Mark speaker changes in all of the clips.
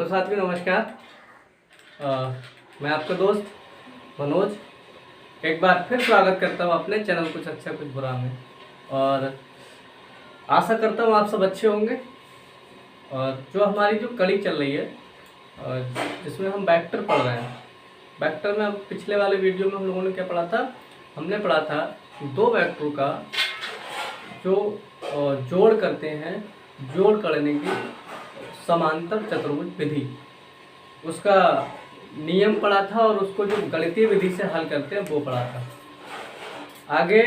Speaker 1: Hello साथियों, नमस्कार। मैं आपका दोस्त मनोज एक बार फिर स्वागत करता हूँ अपने चैनल कुछ अच्छा कुछ बुरा में। और आशा करता हूँ आप सब अच्छे होंगे। और जो हमारी जो कड़ी चल रही है जिसमें हम वेक्टर पढ़ रहे हैं, वेक्टर में हम पिछले वाले वीडियो में हम लोगों ने क्या पढ़ा था? हमने पढ़ा था दो वेक्टरों का जो जोड़ करते हैं, जोड़ करने की समांतर चतुर्भुज विधि, उसका नियम पढ़ा था और उसको जो गणितीय विधि से हल करते हैं वो पढ़ा था। आगे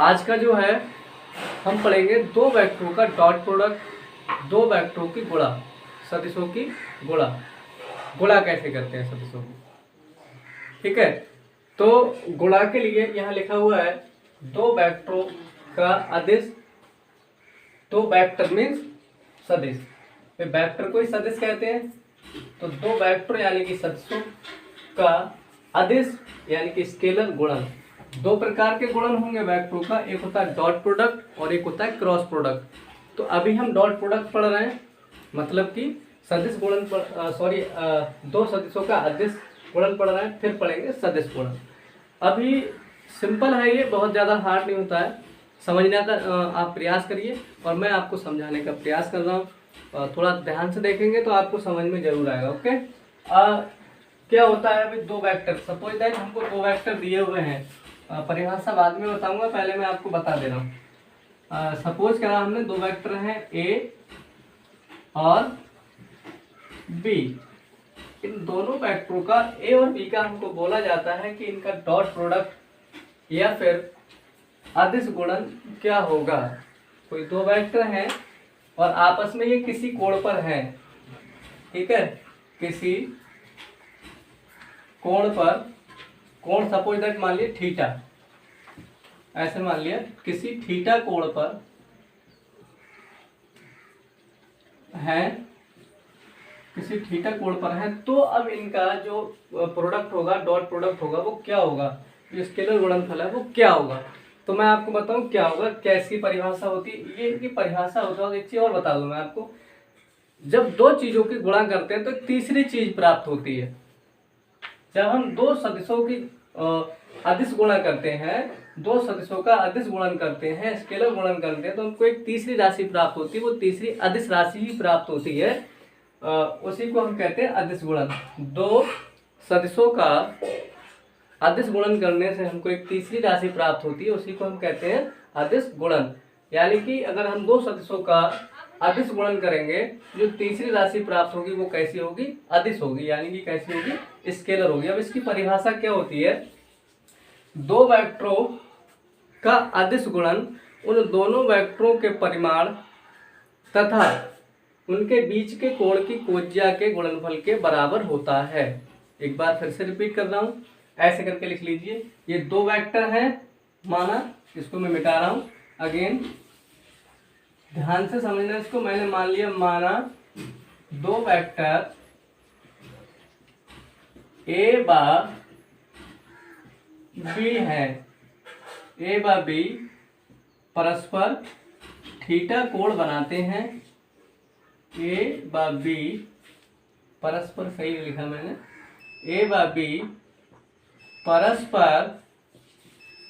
Speaker 1: आज का जो है हम पढ़ेंगे दो वेक्टरों का डॉट प्रोडक्ट, दो वेक्टरों की गुणा, सदिशों की गुणा। गुणा कैसे करते हैं सदिशों की, ठीक है। तो गुणा के लिए यहाँ लिखा हुआ है दो वेक्टरों का अदिश। दो वेक्टर मीन्स सदिश, वेक्टर को ही सदिश कहते हैं। तो दो वेक्टर यानी कि सदिशों का अदिश यानी कि स्केलर गुणन। दो प्रकार के गुणन होंगे वेक्टरों का, एक होता है डॉट प्रोडक्ट और एक होता है क्रॉस प्रोडक्ट। तो अभी हम डॉट प्रोडक्ट पढ़ रहे हैं, मतलब कि सदिश गुणन दो सदिशों का अदिश गुणन पढ़ रहे हैं, फिर पढ़ेंगे सदिश गुणन। अभी सिंपल है, ये बहुत ज़्यादा हार्ड नहीं होता है, समझने का आप प्रयास करिए और मैं आपको समझाने का प्रयास कर रहा हूँ। थोड़ा ध्यान से देखेंगे तो आपको समझ में जरूर आएगा। ओके, क्या होता है अभी दो वेक्टर, सपोज दैट हमको दो वेक्टर दिए हुए हैं। परिभाषा बाद में बताऊंगा, पहले मैं आपको बता दे रहा हूँ। सपोज करा हमने दो वेक्टर हैं ए और बी। इन दोनों वेक्टरों का ए और बी का हमको बोला जाता है कि इनका डॉट प्रोडक्ट या फिर अदिश गुणन क्या होगा। कोई दो वेक्टर हैं और आपस में ये किसी कोण पर हैं, ठीक है, किसी कोण पर, कोण सपोज दैट मान लिया थीटा, ऐसे मान लिया किसी थीटा कोण पर है, किसी थीटा कोण पर है। तो अब इनका जो प्रोडक्ट होगा, डॉट प्रोडक्ट होगा, वो क्या होगा, जो स्केलर गुणनफल है वो क्या होगा। तो मैं आपको बताऊं क्या होगा, कैसी परिभाषा होती है। ये इनकी परिभाषा होता है। एक चीज और बता दूं मैं आपको, जब दो चीजों की गुणा करते हैं तो तीसरी चीज प्राप्त होती है। जब हम दो सदिशों की अदिश गुणा करते हैं, दो सदिशों का अदिश गुणन करते हैं, स्केलर गुणन करते हैं, तो हमको एक तीसरी राशि प्राप्त होती है। वो तीसरी अदिश राशि ही प्राप्त होती है, उसी को हम कहते हैं अदिश गुणन। दो सदिशों का अदिश गुणन करने से हमको एक तीसरी राशि प्राप्त होती है, उसी को हम कहते हैं अदिश गुणन। यानी कि अगर हम दो सदिशों का अदिश गुणन करेंगे, जो तीसरी राशि प्राप्त होगी वो कैसी होगी, अदिश होगी, यानी कि कैसी होगी, स्केलर होगी। अब इसकी परिभाषा क्या होती है, दो वेक्टरों का अदिश गुणन उन दोनों वेक्टरों के परिमाण तथा उनके बीच के कोण की कोज्या के गुणनफल के बराबर होता है। एक बार फिर से रिपीट कर रहा हूँ, ऐसे करके लिख लीजिए। ये दो वेक्टर हैं माना, इसको मैं मिटा रहा हूं अगेन, ध्यान से समझना इसको। मैंने मान लिया, माना दो वेक्टर ए बा बी है, ए बा बी परस्पर थीटा कोण बनाते हैं। ए बा बी परस्पर, सही लिखा मैंने, ए बा बी परस्पर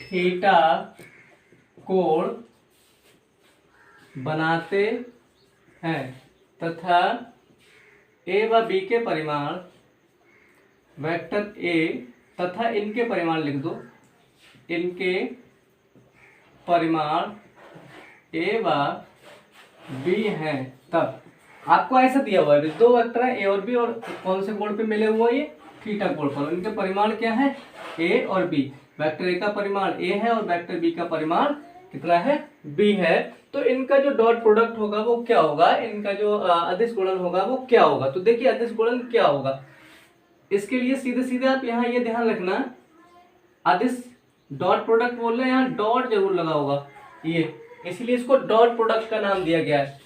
Speaker 1: थीटा कोण बनाते हैं तथा ए व बी के परिमाण वेक्टर ए तथा इनके परिमाण लिख दो, इनके परिमाण ए व बी हैं। तब आपको ऐसा दिया हुआ है, दो वेक्टर है ए और बी और कौन से कोण पे मिले हुए, ये थीटा कोण पर। इनके परिमाण क्या है, ए और बी। वेक्टर ए का परिमाण ए है और वेक्टर बी का परिमाण कितना है, बी है। तो इनका जो डॉट प्रोडक्ट होगा वो क्या होगा, इनका जो अदिश गुणन होगा वो क्या होगा। तो देखिए अदिश गुणन क्या होगा, इसके लिए सीधे सीधे आप यहाँ ये ध्यान रखना, अदिश डॉट प्रोडक्ट बोल रहे हैं, यहाँ डॉट जरूर लगा होगा ये, इसलिए इसको डॉट प्रोडक्ट का नाम दिया गया है।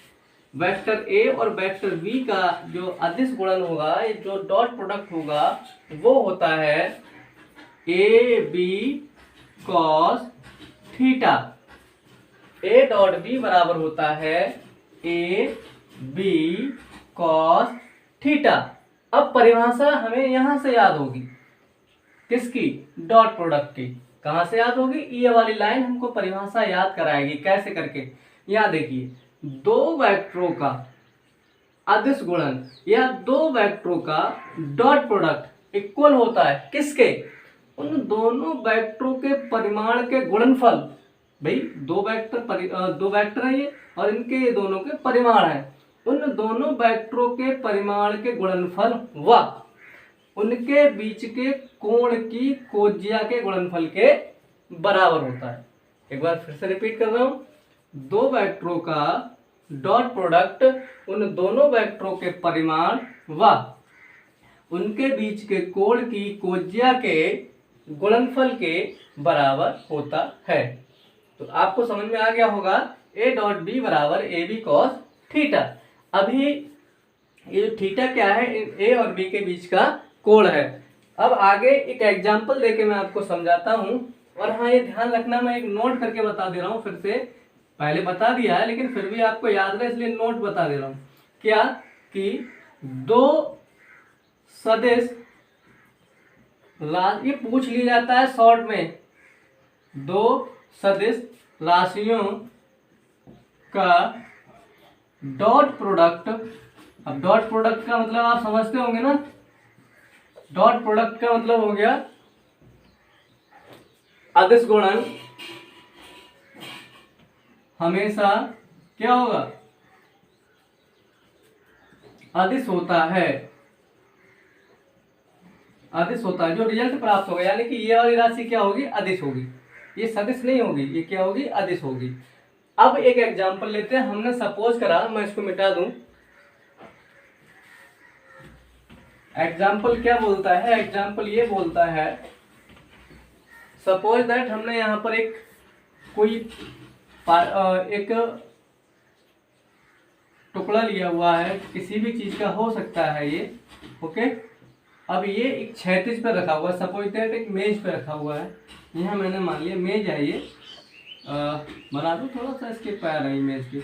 Speaker 1: वेक्टर ए और वेक्टर बी का जो अदिश गुणन होगा, जो डॉट प्रोडक्ट होगा, वो होता है A B cos theta. A dot B बराबर होता है ए बी कॉस थीटा। अब परिभाषा हमें यहां से याद होगी, किसकी? डॉट प्रोडक्ट की। कहां से याद होगी? ये वाली लाइन हमको परिभाषा याद कराएगी। कैसे करके? यहां देखिए, दो वेक्टरों का अदिश गुणन या दो वेक्टरों का डॉट प्रोडक्ट इक्वल होता है किसके? उन दोनों वेक्टरों के परिमाण के गुणनफल। भाई दो वेक्टर है ये, और इनके ये दोनों के परिमाण है। उन दोनों वेक्टरों के परिमाण के गुणनफल व उनके बीच के कोण की कोज्या के गुणनफल के बराबर होता है। एक बार फिर से रिपीट कर रहा हूं, दो वेक्टरों का डॉट प्रोडक्ट उन दोनों वेक्टरों के परिमाण व उनके बीच के कोण की कोज्या के गुणनफल के बराबर होता है। तो आपको समझ में आ गया होगा, ए डॉट बी बराबर ए बी कॉस थीटा। अभी ये थीटा क्या है? ए और बी के बीच का कोण है। अब आगे एक एग्जांपल देके मैं आपको समझाता हूं। और हाँ, ये ध्यान रखना, मैं एक नोट करके बता दे रहा हूं, फिर से पहले बता दिया है लेकिन फिर भी आपको याद रहे इसलिए नोट बता दे रहा हूं। क्या कि दो सदिश, ये पूछ लिया जाता है शॉर्ट में, दो सदिश राशियों का डॉट प्रोडक्ट। अब डॉट प्रोडक्ट का मतलब आप समझते होंगे ना, डॉट प्रोडक्ट का मतलब हो गया अदिश गुणन हमेशा क्या होगा? अदिश होता है। अदिश होता है, जो रिजल्ट प्राप्त होगा, यानी कि ये वाली राशि क्या होगी? अदिश होगी। ये सदिश नहीं होगी, ये क्या होगी? अदिश होगी। अब एक एग्जांपल लेते हैं। हमने सपोज करा, मैं इसको मिटा दूं। एग्जाम्पल क्या बोलता है? एग्जाम्पल ये बोलता है, सपोज दैट हमने यहाँ पर एक टुकड़ा लिया हुआ है, किसी भी चीज का हो सकता है ये, ओके। अब ये एक क्षैतिज पर रखा हुआ है, सपोज दैट एक मेज पे रखा हुआ है। यहाँ मैंने मान लिया मेज है ये, बना दूँ थोड़ा सा इसके पैर है मेज के,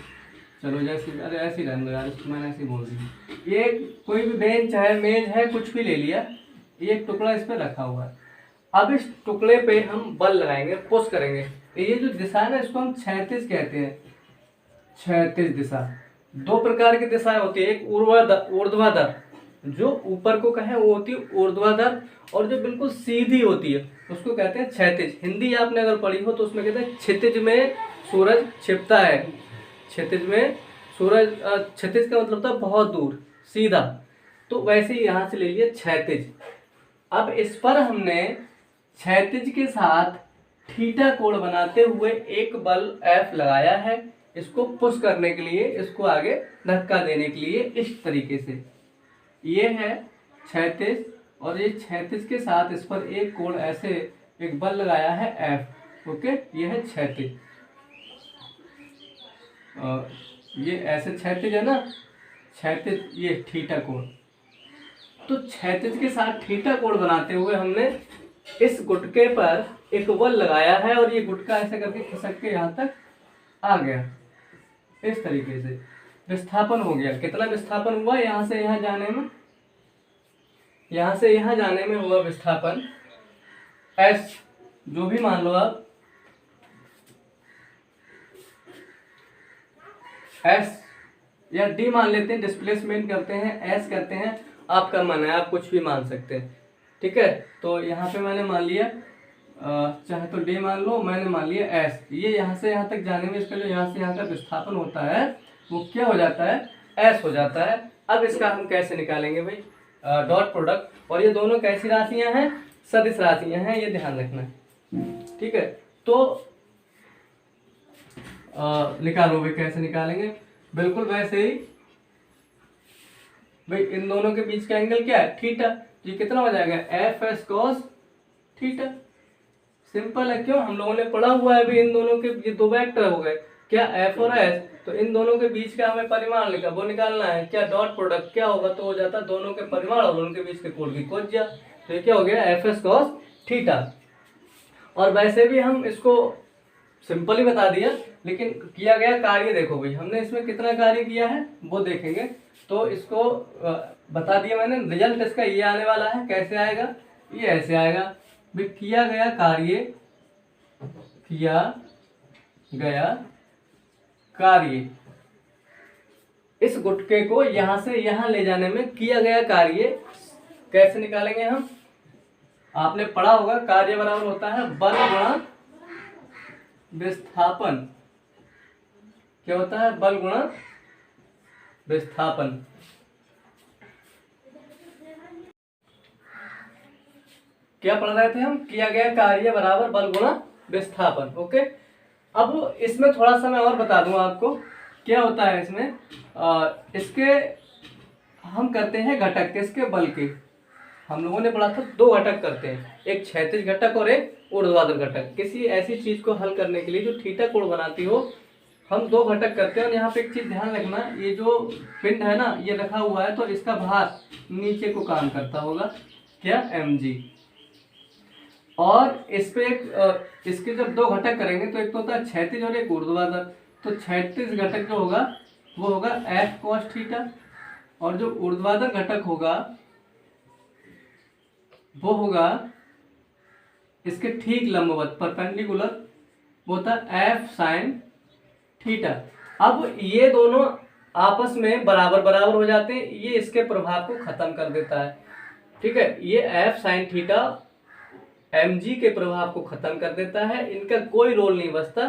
Speaker 1: चलो जैसे, अरे ऐसे ही रहने दो यार, इसको मैंने ऐसे ही बोल दी। ये कोई भी बेंच है, मेज है, कुछ भी ले लिया, ये एक टुकड़ा इस पे रखा हुआ है। अब इस टुकड़े पे हम बल लगाएंगे, पुश करेंगे। ये जो दिशा है ना, इसको हम क्षैतिज कहते हैं। क्षैतिज दिशा, दो प्रकार की दिशाएं होती है, एक ऊर्ध्वाधर, जो ऊपर को कहें वो होती है ऊर्ध्वाधर, और जो बिल्कुल सीधी होती है उसको कहते हैं क्षैतिज। हिंदी आपने अगर पढ़ी हो तो उसमें कहते हैं क्षितिज में सूरज छिपता है। क्षितिज में सूरज, क्षितिज का मतलब था बहुत दूर, सीधा। तो वैसे ही यहाँ से ले लिए क्षैतिज। अब इस पर हमने क्षैतिज के साथ थीटा कोण बनाते हुए एक बल F लगाया है, इसको पुश करने के लिए, इसको आगे धक्का देने के लिए। इस तरीके से ये है क्षैतिज, और ये क्षैतिज के साथ इस पर एक कोण ऐसे एक बल लगाया है F, ओके। ये है क्षैतिज, ये ऐसे क्षैतिज है ना, क्षैतिज, ये थीटा कोण। तो क्षैतिज के साथ थीटा कोण बनाते हुए हमने इस गुटके पर एक बल लगाया है, और ये गुटका ऐसे करके खिसक के यहाँ तक आ गया। इस तरीके से विस्थापन हो गया। कितना विस्थापन हुआ? यहाँ से यहाँ जाने में, यहाँ से यहाँ जाने में हुआ विस्थापन S, जो भी मान लो आप, S या D मान लेते हैं, डिस्प्लेसमेंट करते हैं, S करते हैं, आपका मन है, आप कुछ भी मान सकते हैं, ठीक है। तो यहाँ पे मैंने मान लिया, चाहे तो D मान लो, मैंने मान लिया S। ये यहाँ से यहाँ तक जाने में इसका जो यहाँ से यहाँ का विस्थापन होता है वो क्या हो जाता है? S हो जाता है। अब इसका हम कैसे निकालेंगे भाई? Dot product. और ये दोनों कैसी राशियां हैं? सदिश राशियां हैं, ये ध्यान रखना, ठीक है। तो निकालो भाई, कैसे निकालेंगे? बिल्कुल वैसे ही भाई, इन दोनों के बीच का एंगल क्या है? थीटा। ये कितना हो जाएगा? Fs cos theta. सिंपल है, क्यों? हम लोगों ने पढ़ा हुआ है भी, इन दोनों के ये दो वेक्टर हो गए क्या? F और S। तो इन दोनों के बीच का हमें परिमाण लिखा, वो निकालना है क्या? डॉट प्रोडक्ट क्या होगा? तो हो जाता है दोनों के परिमाण और उनके बीच के कोण की कोज्या। तो ये क्या हो गया? Fs cos theta. और वैसे भी हम इसको सिंपल ही बता दिया, लेकिन किया गया कार्य देखो भाई, हमने इसमें कितना कार्य किया है वो देखेंगे। तो इसको बता दिया मैंने, रिजल्ट इसका ये आने वाला है। कैसे आएगा? ये ऐसे आएगा भी किया गया कार्य इस गुटके को यहां से यहां ले जाने में किया गया कार्य कैसे निकालेंगे हम? आपने पढ़ा होगा कार्य बराबर होता है बल गुणा विस्थापन। क्या होता है? बल गुणा विस्थापन। क्या पढ़ रहे थे हम? किया गया कार्य बराबर बल गुणा विस्थापन। ओके, अब इसमें थोड़ा सा मैं और बता दूं आपको क्या होता है इसमें। इसके हम करते हैं घटक किसके? बल के। हम लोगों ने पढ़ा था दो घटक करते हैं, एक क्षैतिज घटक और एक ऊर्ध्वाधर घटक। किसी ऐसी चीज को हल करने के लिए जो थीटा कोण बनाती हो, हम दो घटक करते हैं। और यहाँ पे एक चीज ध्यान रखना, ये जो पिंड है ना, ये रखा हुआ है तो इसका भार नीचे को काम करता होगा, क्या? mg। और इस पे एक इसके जब दो घटक करेंगे तो एक तो होता है क्षैतिज और एक ऊर्ध्वाधर। तो क्षैतिज घटक जो होगा वो होगा f cos थीटा, और जो ऊर्ध्वाधर घटक होगा वो होगा इसके ठीक लंबवत परपेंडिकुलर, वो होता है f sin थीटा। अब ये दोनों आपस में बराबर बराबर हो जाते हैं, ये इसके प्रभाव को खत्म कर देता है। ठीक है, ये f sin थीटा mg के प्रभाव को खत्म कर देता है, इनका कोई रोल नहीं बचता।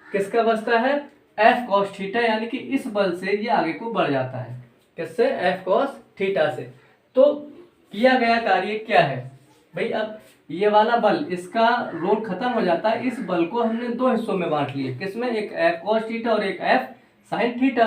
Speaker 1: किसका बचता है? f cos थीटा, यानी कि इस बल से ये आगे को बढ़ जाता है। किससे? f cos थीटा से। तो किया गया कार्य क्या है भाई? अब ये वाला बल, इसका रोल खत्म हो जाता है। इस बल को हमने दो हिस्सों में बांट लिए, किसमें? एक f cos थीटा और एक f sin थीटा।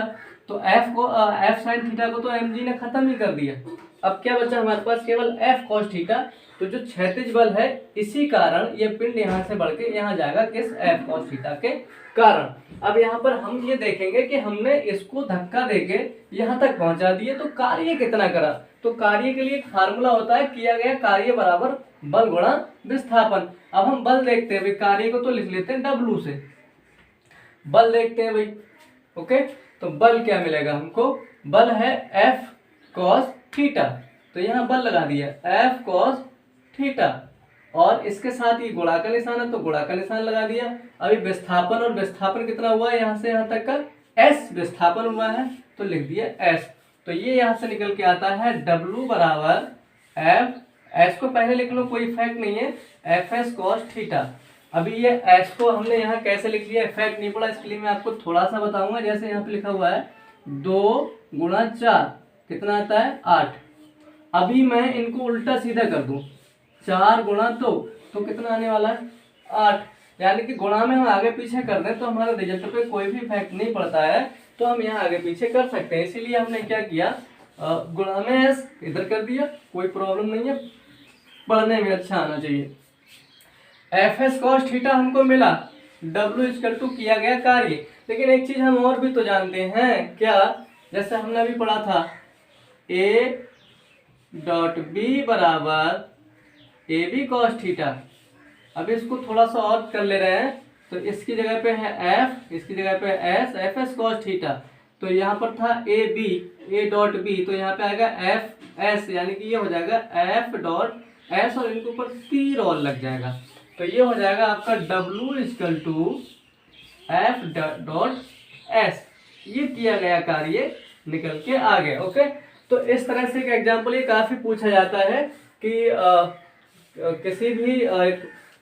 Speaker 1: तो f sin थीटा को तो mg ने खत्म ही कर दिया। अब क्या बचा हमारे पास? केवल f cos थीटा। तो जो क्षैतिज बल है, इसी कारण ये पिंड यहाँ से बढ़ के यहाँ जाएगा, किस? f cos थीटा के कारण। अब यहाँ पर हम ये देखेंगे कि हमने इसको धक्का देके यहाँ तक पहुंचा दिए, तो कार्य कितना करा? तो कार्य के लिए एक फार्मूला होता है, किया गया कार्य बराबर बल गुणा विस्थापन। अब हम बल देखते हैं भाई, कार्य को तो लिख लेते हैं W से, बल देखते हैं भाई। ओके, तो बल क्या मिलेगा हमको? बल है f cos थीटा, तो यहाँ बल लगा दिया f cos थीटा, और इसके साथ ही गुणा का निशान है तो गुणा का निशान लगा दिया। अभी विस्थापन, और विस्थापन कितना हुआ है? यहाँ से यहाँ तक का s विस्थापन हुआ है, तो लिख दिया s। तो ये यहाँ से निकल के आता है W बराबर f, s को पहले लिख लो, कोई इफेक्ट नहीं है, fs cos थीटा। अभी ये s को हमने यहाँ कैसे लिख लिया? इफेक्ट नहीं पड़ा, इसके लिए मैं आपको थोड़ा सा बताऊंगा। जैसे यहाँ पे लिखा हुआ है 2 गुणा 4 कितना आता है? 8। अभी मैं इनको उल्टा सीधा कर दूं, 4 गुणा 2 तो कितना आने वाला है? 8। यानी कि गुणा में हम आगे पीछे कर दें तो हमारे रिजल्ट पे कोई भी इफेक्ट नहीं पड़ता है, तो हम यहाँ आगे पीछे कर सकते हैं। इसीलिए हमने क्या किया, गुणा में s इधर कर दिया, कोई प्रॉब्लम नहीं है, पढ़ने में अच्छा आना चाहिए। fs cos थीटा हमको मिला, w इक्वल टू किया गया कार्य। लेकिन एक चीज हम और भी तो जानते हैं, क्या? जैसे हमने अभी पढ़ा था a डॉट b बराबर ab cos थीटा। अब इसको थोड़ा सा और कर ले रहे हैं, तो इसकी जगह पे है f, इसकी जगह पे s, fs cos थीटा। तो यहाँ पर था a डॉट b, तो यहाँ पे आएगा fs, यानी कि ये हो जाएगा f डॉट s, और इनके ऊपर तीर और लग जाएगा, तो ये हो जाएगा आपका w equal to f dot s। ये किया गया कार्य निकल के आ गया। ओके, तो इस तरह से एक एग्जाम्पल ये काफी पूछा जाता है कि किसी भी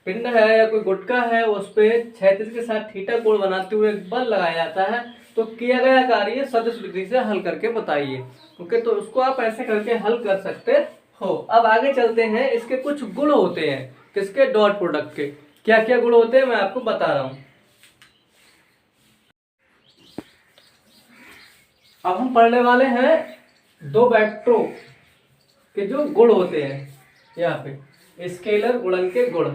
Speaker 1: पिंड है या कोई गुटका है, उस पे क्षैतिज के साथ थीटा कोण बनाते हुए एक बल लगाया जाता है, तो किया गया कार्य सदिश विधि से हल करके बताइए। ओके, तो उसको आप ऐसे करके हल कर सकते हो। अब आगे चलते हैं, इसके कुछ गुण होते हैं, किसके? डॉट प्रोडक्ट के। क्या क्या गुण होते हैं मैं आपको बता रहा हूं। अब हम पढ़ने वाले हैं दो वेक्टरों के जो गुण होते हैं। यहाँ पे स्केलर गुणन के गुण,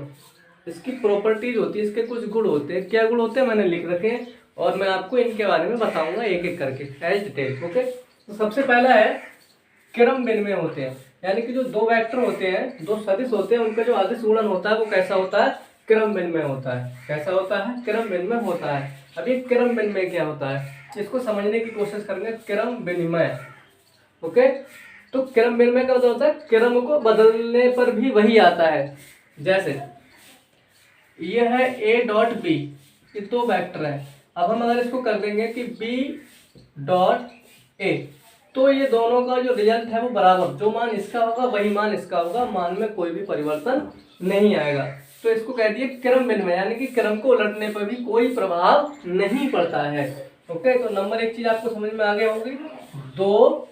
Speaker 1: इसकी प्रॉपर्टीज होती है, इसके कुछ गुण होते हैं। क्या गुण होते हैं मैंने लिख रखे हैं, और मैं आपको इनके बारे में बताऊंगा एक एक करके एज डिटेल। ओके, तो सबसे पहला है क्रम विनिमय होते हैं, यानी कि जो दो वेक्टर होते हैं, दो सदिश होते हैं, उनका जो अदिश गुणन होता है वो कैसा होता है? क्रम विनिमय होता है। कैसा होता है? क्रम विनिमय होता है। अब ये क्रम विनिमय क्या होता है, इसको समझने की कोशिश करेंगे। क्रम विनिमय, ओके, तो क्रम विनिमय का मतलब होता है क्रम को बदलने पर भी वही आता है। जैसे ये है ए डॉट बी, ये दो वेक्टर है। अब हम अगर इसको कर देंगे कि बी डॉट ए, तो ये दोनों का जो रिजल्ट है वो बराबर, जो मान इसका होगा वही मान इसका होगा, मान में कोई भी परिवर्तन नहीं आएगा। तो इसको कह दिए क्रम विनिमय, यानी कि क्रम को उलटने पर भी कोई प्रभाव नहीं पड़ता है। ओके, तो नंबर एक चीज आपको समझ में आ गई होगी, दो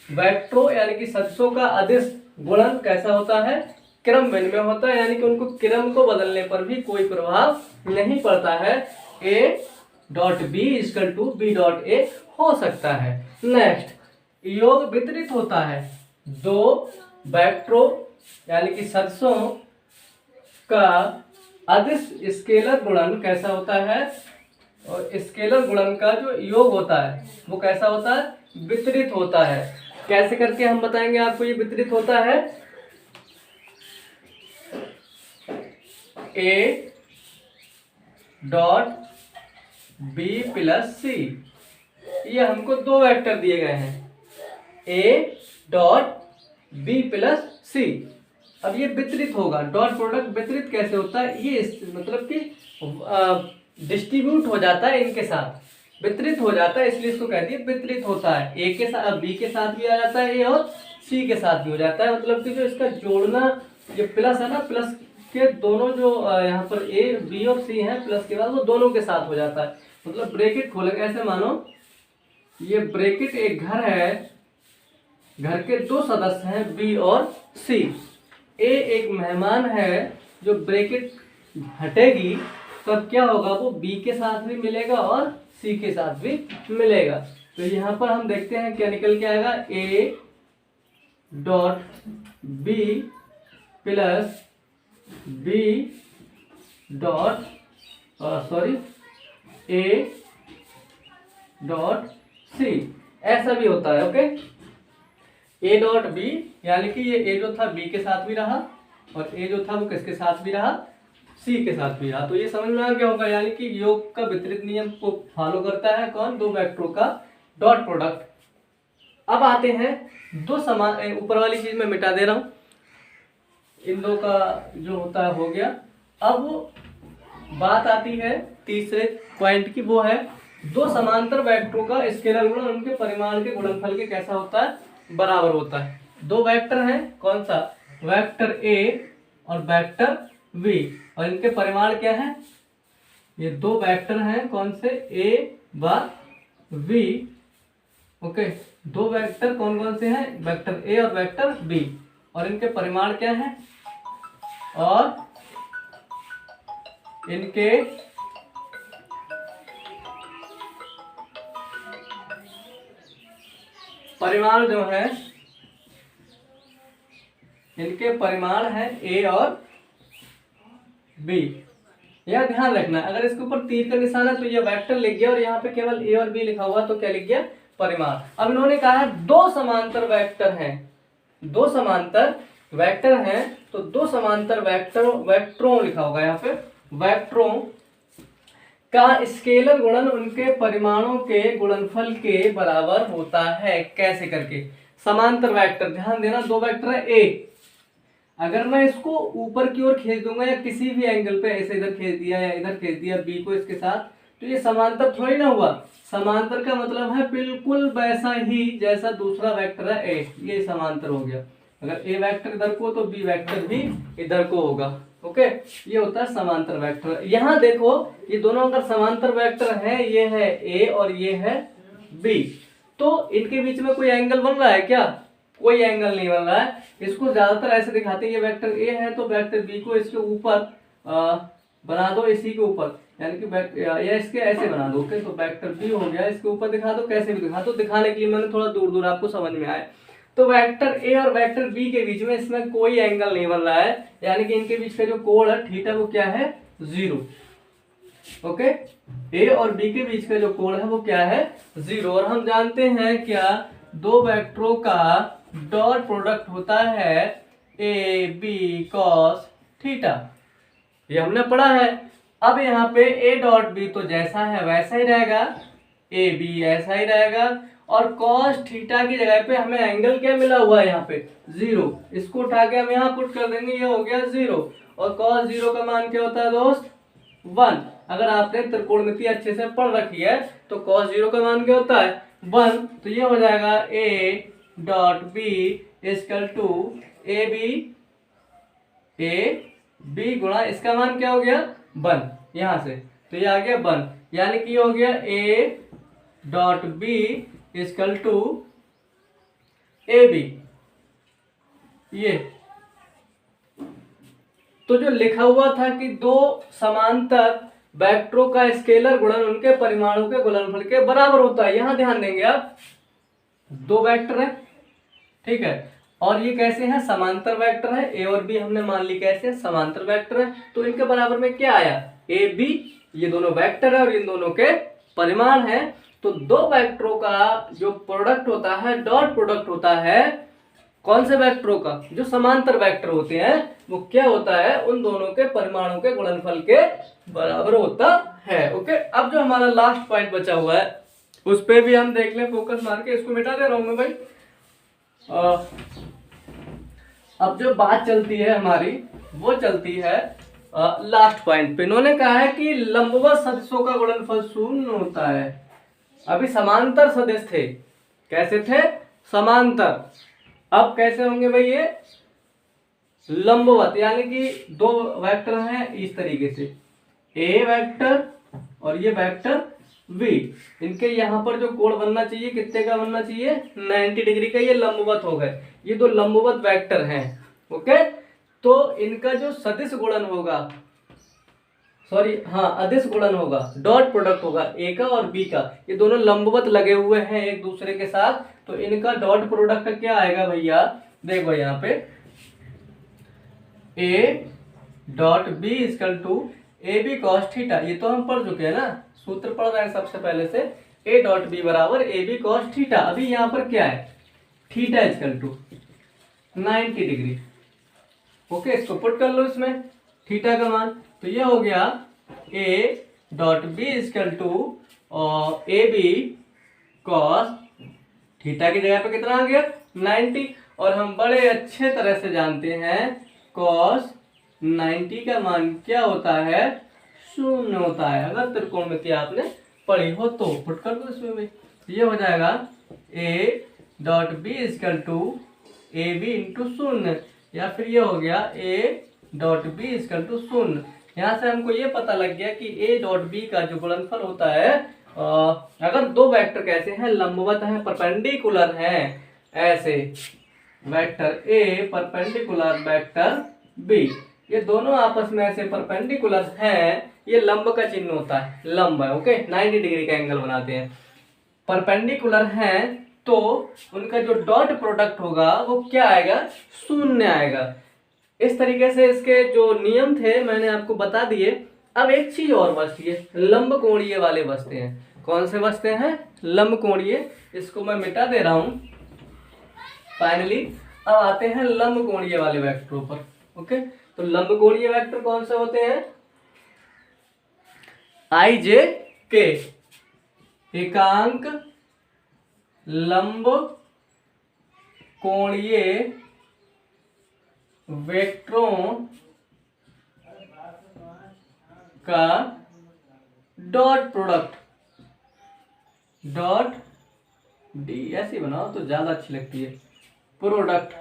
Speaker 1: वेक्टरों यानी कि सदिशों का अदिश गुणन कैसा होता है, क्रम विनिमय होता है, यानी कि उनको क्रम को बदलने पर भी कोई प्रभाव नहीं पड़ता है। A dot B equal to B dot A हो सकता है। नेक्स्ट, योग वितरित होता है, दो वेक्टरों यानी कि सदिशों का अदिश स्केलर गुणन कैसा होता है, और स्केलर गुणन का जो योग होता है वो कैसा होता है, वितरित होता है। कैसे करके हम बताएंगे आपको ये वितरित होता है। ए डॉट बी प्लस सी, ये हमको दो वेक्टर दिए गए हैं, ए डॉट बी प्लस सी। अब ये वितरित होगा, डॉट प्रोडक्ट वितरित कैसे होता है, ये मतलब कि डिस्ट्रीब्यूट हो जाता है इनके साथ, वितरित हो जाता है, इसलिए इसको कह दिए वितरित होता है। ए के साथ बी के साथ भी आ जाता है, ए और सी के साथ भी हो जाता है, मतलब कि जो इसका जोड़ना ये प्लस है ना, प्लस के दोनों जो यहाँ पर ए बी और सी हैं प्लस के बाद वो दोनों के साथ हो जाता है। मतलब ब्रैकेट खोलेंगे ऐसे, मानो ये ब्रैकेट एक घर है, घर के दो सदस्य हैं बी और सी, ए एक मेहमान है, जो ब्रैकेट हटेगी तब क्या होगा, वो बी के साथ भी मिलेगा और सी के साथ भी मिलेगा। तो यहाँ पर हम देखते हैं क्या निकल के आएगा, A dot B plus B dot A dot C, ऐसा भी होता है। ओके, ए डॉट बी यानी कि ये ए जो था बी के साथ भी रहा और ए जो था वो किसके साथ भी रहा, सी के साथ भी रहा। तो ये समझ में आ गया होगा, यानी कि योग का वितरित नियम को फॉलो करता है कौन, दो वेक्टरों का डॉट प्रोडक्ट। अब आते हैं दो समान, ऊपर वाली चीज मैं मिटा दे रहा हूं, इन दो का जो होता है हो गया। अब बात आती है तीसरे पॉइंट की, वो है दो समांतर वेक्टरों का स्केलर गुणन उनके परिमाण के गुणनफल के कैसा होता है, बराबर होता है। दो वेक्टर हैं, कौन सा, वेक्टर ए और वेक्टर वी, और इनके परिमाण क्या है, ये दो वेक्टर हैं, कौन से, ए व वी। ओके, दो वेक्टर कौन कौन से हैं, वेक्टर ए और वेक्टर बी, और इनके परिमाण क्या है, और इनके परिमाण जो है, इनके परिमाण है ए और बी। यह ध्यान रखना, अगर इसके ऊपर तीर का निशान है तो ये वेक्टर लिख गया, और यहाँ पे केवल ए और बी लिखा हुआ तो क्या लिख गया, परिमाण। अब इन्होंने कहा है दो समांतर वेक्टर हैं, दो समांतर वेक्टर हैं, तो दो समांतर वेक्टरों लिखा होगा यहाँ पे, वेक्टरों का स्केलर गुणन उनके परिमाणों के गुणनफल के बराबर होता है। कैसे करके, समांतर वेक्टर, ध्यान देना, दो वेक्टर है ए, अगर मैं इसको ऊपर की ओर खींच दूंगा या किसी भी एंगल पे ऐसे इधर खींच दिया या इधर खींच दिया बी को इसके साथ, तो ये समांतर थोड़ी ना हुआ। समांतर का मतलब है बिल्कुल वैसा ही जैसा दूसरा वेक्टर है ए, ये समांतर हो गया। अगर ए वेक्टर इधर को तो बी वेक्टर भी इधर को होगा। ओके, ये होता है समांतर वेक्टर। यहाँ देखो, ये दोनों अगर समांतर वेक्टर है, ये है ए और ये है बी, तो इनके बीच में कोई एंगल बन रहा है क्या, कोई एंगल नहीं बन रहा है। इसको ज्यादातर ऐसे दिखाते हैं, ये वेक्टर ए है तो वेक्टर बी को इसके ऊपर बना दो, इसी के ऊपर, यानी कि या इसके ऐसे बना दो। ओके, तो वेक्टर बी हो गया, इसके ऊपर दिखा दो, कैसे भी दिखा दो, दिखाने के लिए मैंने थोड़ा दूर दूर आपको समझ में आए। तो वेक्टर ए और वेक्टर बी के बीच में इसमें कोई एंगल नहीं बन रहा है, यानी कि इनके बीच का जो कोण है थीटा वो क्या है, 0। ओके, ए और बी के बीच का जो कोण है वो क्या है, 0। और हम जानते हैं क्या, दो वेक्टरों का डॉट प्रोडक्ट होता है ए बी कॉस थीटा, ये हमने पढ़ा है। अब यहाँ पे ए डॉट बी तो जैसा है वैसा ही रहेगा, ए बी ऐसा ही रहेगा, और कॉस थीटा की जगह पे हमें एंगल क्या मिला हुआ है यहाँ पे 0, इसको उठा के हम यहाँ पुट कर देंगे, ये हो गया 0। और कॉस 0 का मान क्या होता है दोस्त 1। अगर आपने त्रिकोणमिति अच्छे से पढ़ रखी है तो कॉस 0 का मान क्या होता है 1। तो ये हो जाएगा a dot B equal to A B गुणा इसका मान क्या हो गया 1 यहाँ से, तो ये आ गया 1, यानी कि ये हो गया a dot B equal to A B. ये तो जो लिखा हुआ था कि दो समांतर वेक्टरों का स्केलर गुणन उनके परिमाणों के गुणनफल के बराबर होता है, यहां ध्यान देंगे आप। दो वेक्टर है, ठीक है, और ये कैसे हैं समांतर वेक्टर है, ए और बी हमने मान ली कैसे समांतर वेक्टर है। तो इनके बराबर में क्या आया ए बी, ये दोनों वेक्टर है और इन दोनों के परिमाण है। तो दो वेक्टरों का जो प्रोडक्ट होता है, डॉट प्रोडक्ट होता है कौन से वेक्टरों का, जो समांतर वेक्टर होते हैं, वो क्या होता है उन दोनों के परिमाणों के गुणनफल के बराबर होता है। ओके, अब जो हमारा लास्ट पॉइंट बचा हुआ है उस पे भी हम देख लें, फोकस मार के इसको मिटा दे रहा हूं मैं भाई। अब जो बात चलती है हमारी वो चलती है लास्ट पॉइंट पे। इन्होंने कहा है कि लंबवत सदिशों का गुणनफल शून्य होता है। अभी समांतर सदिश थे, कैसे थे समांतर, अब कैसे होंगे भाई ये लंबवत, यानी कि दो वेक्टर हैं इस तरीके से, ए वेक्टर और ये वेक्टर v, इनके यहाँ पर जो कोण बनना चाहिए कितने का बनना चाहिए 90 डिग्री का, ये लंबवत हो गए, ये दो लंबवत वेक्टर हैं। ओके, तो इनका जो सदिश गुणन होगा, सॉरी हाँ अदिश गुणन होगा, डॉट प्रोडक्ट होगा ए का और बी का, ये दोनों लंबवत लगे हुए हैं एक दूसरे के साथ, तो इनका डॉट प्रोडक्ट क्या आएगा भैया, देखो यहाँ पे A dot B equal to A B cos theta, ये तो हम पढ़ चुके हैं ना, सूत्र पढ़ रहे हैं सबसे पहले से, ए डॉट बी बराबर ए बी कॉस थीटा। अभी यहाँ पर क्या है theta equal to 90 degree. Okay, इसको पुट कर लो इसमें थीटा का मान, तो ये हो गया A dot B equal to A B cos theta की जगह पे कितना आ गया 90, और हम बड़े अच्छे तरह से जानते हैं कॉस 90 का मान क्या होता है शून्य होता है। अगर त्रिकोणमिति आपने पढ़ी हो तो पुट कर दो इसमें भी, ये हो जाएगा A dot B equal to A B into शून्य, या फिर ये हो गया A dot B equal to शून्य। यहाँ से हमको ये पता लग गया कि ए डॉट बी का जो गुणनफल होता है, अगर दो वेक्टर कैसे हैं लंबवत हैं परपेंडिकुलर हैं, ऐसे vector A perpendicular vector B, ये दोनों आपस में ऐसे परपेंडिकुलर हैं, ये लंब का चिन्ह होता है, लंब है। ओके, 90 डिग्री का एंगल बनाते हैं, परपेंडिकुलर हैं, तो उनका जो डॉट प्रोडक्ट होगा वो क्या आएगा शून्य आएगा। इस तरीके से इसके जो नियम थे मैंने आपको बता दिए। अब एक चीज और बचती है, लंब कोणीय वाले बचते हैं। कौन से बचते हैं लंब कोणीय, इसको मैं मिटा दे रहा हूं फाइनली। अब आते हैं लंब कोणीय वाले वेक्टरों पर। ओके, तो लंब कोणीय वेक्टर कौन से होते हैं आई जे के, एकांक लंब कोणीय वेक्टरों का डॉट प्रोडक्ट, डॉट डी ऐसी बनाओ तो ज्यादा अच्छी लगती है, प्रोडक्ट।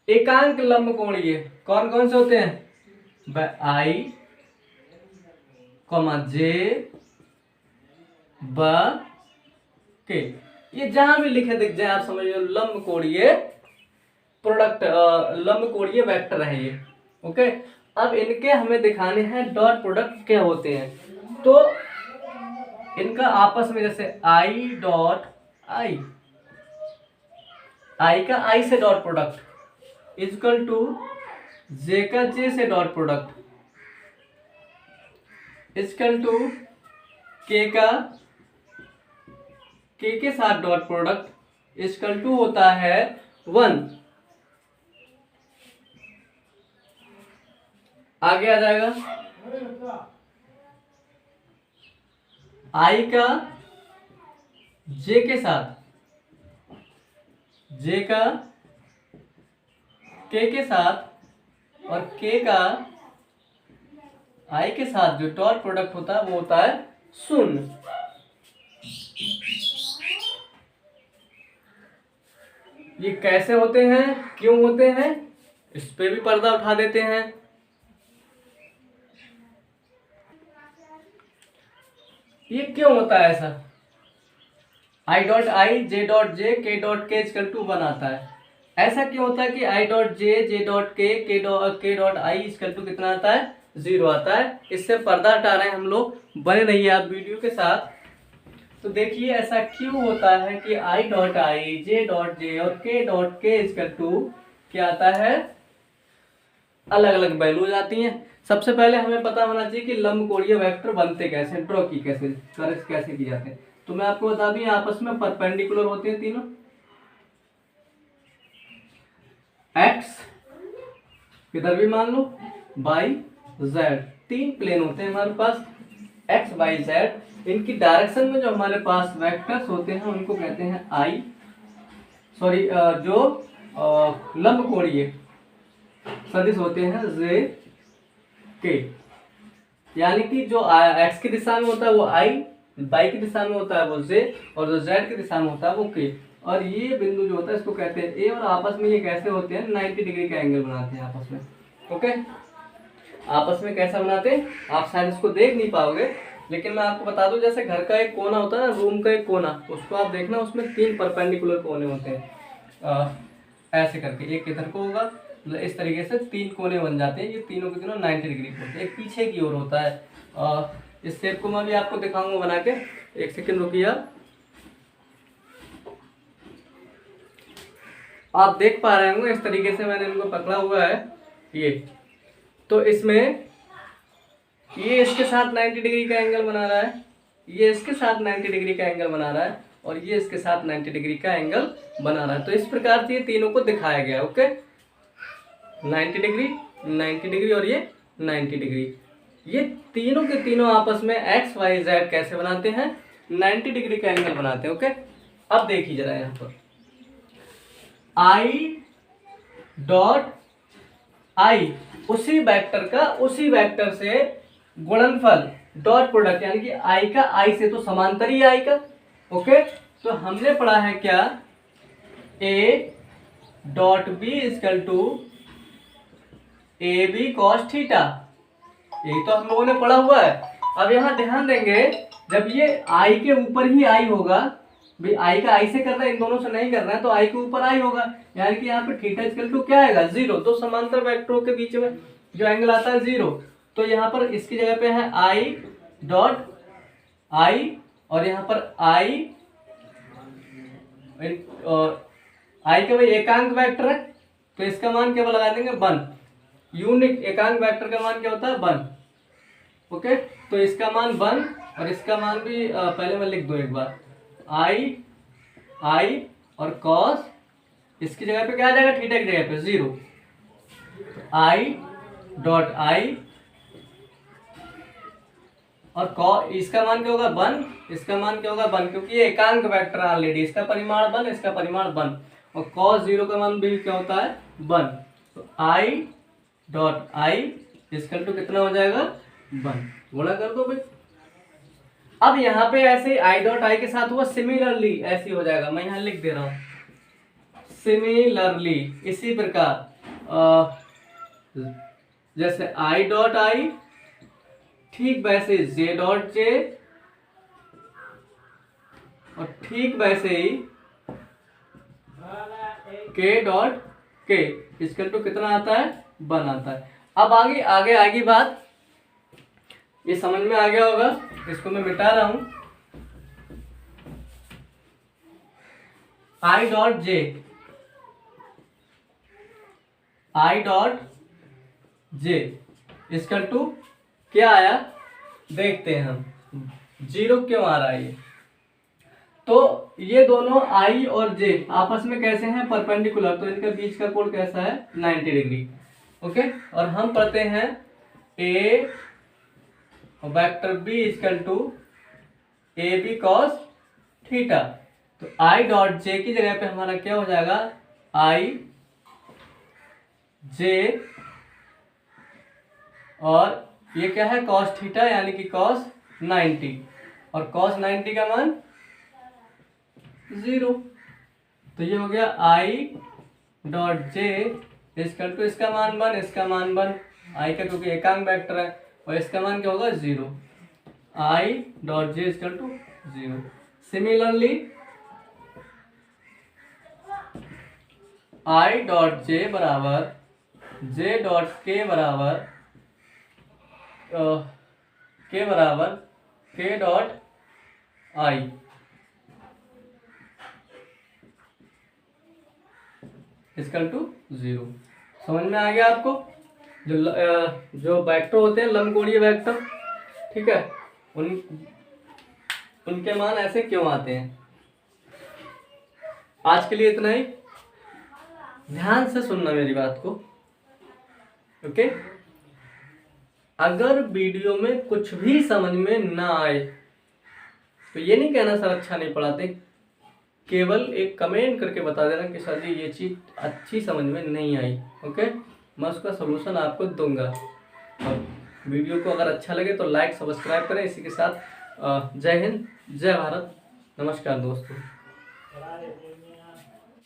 Speaker 1: एकांक लंब कोणीय कौन कौन से होते हैं आई कॉमा जे ब के, ये जहां भी लिखे दिख जाए आप समझ लो लंब कोणीय प्रोडक्ट, लंब कोणीय वेक्टर है ये। ओके, अब इनके हमें दिखाने हैं डॉट प्रोडक्ट क्या होते हैं, तो इनका आपस में जैसे आई डॉट आई, आई का आई से डॉट प्रोडक्ट इजकल टू जे का जे से डॉट प्रोडक्ट इजकल टू के का के साथ डॉट प्रोडक्ट इजकल टू होता है 1। आगे आ जाएगा आई का जे के साथ, जे का के साथ और के का आई के साथ जो डॉट प्रोडक्ट होता है वो होता है शून्य। ये कैसे होते हैं, क्यों होते हैं, इस पे भी पर्दा उठा देते हैं। ये क्यों होता है ऐसा, आई डॉट आई जे डॉट जे के डॉट के इक्वल टू 1 आता है। ऐसा क्यों होता है कि आई डॉट जे डॉट के डॉट आई इक्वल टू कितना आता है, 0 आता है। इससे पर्दा हटा रहे हैं हम लोग, बने रहिए आप वीडियो के साथ। तो देखिए ऐसा क्यों होता है कि आई डॉट आई जे डॉट जे और के डॉट के इक्वल टू क्या आता है, अलग अलग वैल्यूज आती हैं। सबसे पहले हमें पता होना चाहिए कि लंबकोणीय वेक्टर बनते कैसे, ड्रॉ की कैसे की जाते हैं। तो मैं आपको बता दूं आपस में परपेंडिकुलर होते हैं तीनों। एक्स किधर भी मान लो, वाई जेड, तीन प्लेन होते हैं हमारे पास, एक्स वाई जेड। इनकी डायरेक्शन में जो हमारे पास वेक्टर्स होते हैं उनको कहते हैं जो लंबकोणीय सदिश होते हैं जे के। यानी कि जो एक्स की दिशा में होता है वो आई, वाई की दिशा में होता है वो जे, और जो जेड की दिशा में होता है वो के। और ये बिंदु जो होता है इसको कहते हैं ए। और आपस में ये कैसे होते हैं, 90 डिग्री का एंगल बनाते हैं आपस में। ओके, आपस में कैसा बनाते हैं, आप शायद इसको देख नहीं पाओगे, लेकिन मैं आपको बता दूं, जैसे घर का एक कोना होता है ना, रूम का एक कोना, उसको आप देखना, उसमें 3 परपेंडिकुलर कोने होते हैं। ऐसे करके एक इधर को होगा, मतलब इस तरीके से 3 कोने बन जाते हैं। ये तीनों के तीनों 90 डिग्री के होते हैं। एक पीछे की ओर होता है। इस शेप को मैं भी आपको दिखाऊंगा बना के, एक सेकंड रुकिए। आप देख पा रहे होंगे इस तरीके से मैंने इनको पकड़ा हुआ है ये। तो इसमें ये इसके साथ 90 डिग्री का एंगल बना रहा है, ये इसके साथ 90 डिग्री का एंगल बना रहा है, और ये इसके साथ 90 डिग्री का एंगल बना रहा है। तो इस प्रकार से ये तीनों को दिखाया गया है। ओके, 90 डिग्री, 90 डिग्री और ये 90 डिग्री। ये तीनों के तीनों आपस में एक्स वाई जेड कैसे बनाते हैं, 90 डिग्री का एंगल बनाते हैं। ओके, अब देखिए जरा यहाँ पर आई डॉट आई उसी वेक्टर से गुणनफल डॉट प्रोडक्ट, यानी कि आई का आई से, तो समांतर ही आई का। ओके, तो हमने पढ़ा है क्या, A dot B equal to A B cos theta, यही तो हम लोगों ने पढ़ा हुआ है। अब यहाँ ध्यान देंगे, जब ये आई के ऊपर ही आई होगा, भाई आई का आई से कर रहे हैं, इन दोनों से नहीं कर रहे हैं, तो आई के ऊपर आई होगा, यानी कि यहाँ पे थीटा इक्वल टू क्या आएगा, 0। तो समांतर वेक्टरों के बीच में जो एंगल आता है 0, तो यहाँ पर इसकी जगह पे है आई डॉट आई, और यहाँ पर आई का भाई एकांक वेक्टर है, तो इसका मान क्या लगा देंगे, 1। यूनिट एकांक वेक्टर का मान क्या होता है, 1। ओके, तो इसका मान 1, और इसका मान भी पहले मैं लिख दूं एक बार, आई और कॉस, इसकी जगह पे क्या आ जाएगा, थीटा की जगह पे 0। आई डॉट आई और इसका मान क्या होगा, 1, इसका मान क्या होगा, 1, क्योंकि ये एकांक वेक्टर ऑलरेडी, इसका परिमाण 1, इसका परिमाण 1, और कॉस 0 का मान भी क्या होता है, 1। तो I dot I equal to कितना हो जाएगा, 1। गुणा कर दो भाई। अब यहाँ पे ऐसे आई डॉट आई के साथ हुआ, सिमिलरली ऐसे हो जाएगा, मैं यहाँ लिख दे रहा हूं सिमिलरली। इसी प्रकार जैसे आई डॉट आई, ठीक वैसे जे डॉट जे, और ठीक वैसे ही के डॉट के इक्वल टू कितना आता है, 1 आता है। अब आगे आगे बात, ये समझ में आ गया होगा, इसको मैं मिटा रहा हूं। I dot J equal to क्या आया, देखते हैं हम, 0 क्यों आ रहा है ये। तो ये दोनों आई और जे आपस में कैसे हैं, परपेंडिकुलर, तो इनका बीच का कोण कैसा है, 90 डिग्री। ओके, और हम पढ़ते हैं A vector B equal to A B cos theta. तो आई डॉट जे की जगह पे हमारा क्या हो जाएगा, आई जे, और ये क्या है कॉस थीटा यानी कि कॉस 90, और कॉस 90 का मान 0। तो ये हो गया I dot J equal to इसका मान 1, इसका मान 1, आई का क्योंकि एकांक वेक्टर है, और इसका मान क्या होगा 0। I dot J equal to 0। Similarly I dot J बराबर जे डॉट के बराबर के डॉट आई, इक्वल टू 0। समझ में आ गया आपको? जो वेक्टर होते हैं लंबकोणीय वेक्टर, ठीक है, उनके मान ऐसे क्यों आते हैं। आज के लिए इतना ही, ध्यान से सुनना मेरी बात को, ओके। अगर वीडियो में कुछ भी समझ में ना आए तो ये नहीं कहना सर अच्छा नहीं पढ़ाते, केवल एक कमेंट करके बता देना कि सर जी ये चीज़ अच्छी समझ में नहीं आई, ओके। मैं उसका सलूशन आपको दूंगा। और वीडियो को अगर अच्छा लगे तो लाइक सब्सक्राइब करें। इसी के साथ जय हिंद, जय भारत, नमस्कार दोस्तों।